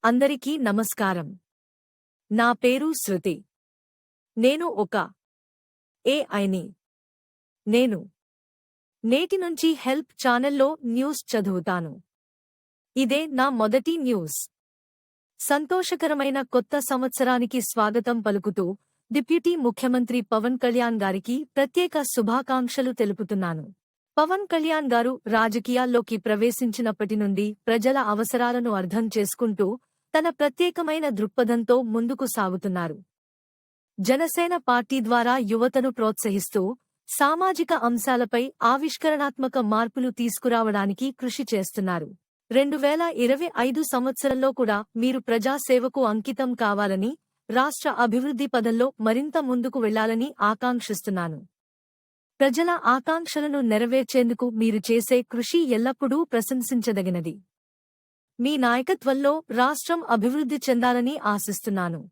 అందరికీ నమస్కారం. నా పేరు శృతి. నేను ఒక ఏఐని. నేను నేటి నుంచి హెల్ప్ ఛానల్లో న్యూస్ చదువుతాను. ఇదే నా మొదటి న్యూస్. సంతోషకరమైన కొత్త సంవత్సరానికి స్వాగతం పలుకుతూ డిప్యూటీ ముఖ్యమంత్రి పవన్ కళ్యాణ్ గారికి ప్రత్యేక శుభాకాంక్షలు తెలుపుతున్నాను. పవన్ కళ్యాణ్ గారు రాజకీయాల్లోకి ప్రవేశించినప్పటి నుండి ప్రజల అవసరాలను అర్థం చేసుకుంటూ తన ప్రత్యేకమైన దృక్పథంతో ముందుకు సాగుతున్నారు. జనసేన పార్టీ ద్వారా యువతను ప్రోత్సహిస్తూ సామాజిక అంశాలపై ఆవిష్కరణాత్మక మార్పులు తీసుకురావడానికి కృషి చేస్తున్నారు. 2025 సంవత్సరంలో కూడా మీరు ప్రజాసేవకు అంకితం కావాలని, రాష్ట్ర అభివృద్ధి పదంలో మరింత ముందుకు వెళ్లాలని ఆకాంక్షిస్తున్నాను. ప్రజల ఆకాంక్షలను నెరవేర్చేందుకు మీరు చేసే కృషి ఎల్లప్పుడూ ప్రశంసించదగినది. మీ నాయకత్వంలో రాష్ట్రం అభివృద్ధి చెందాలని ఆశిస్తున్నాను.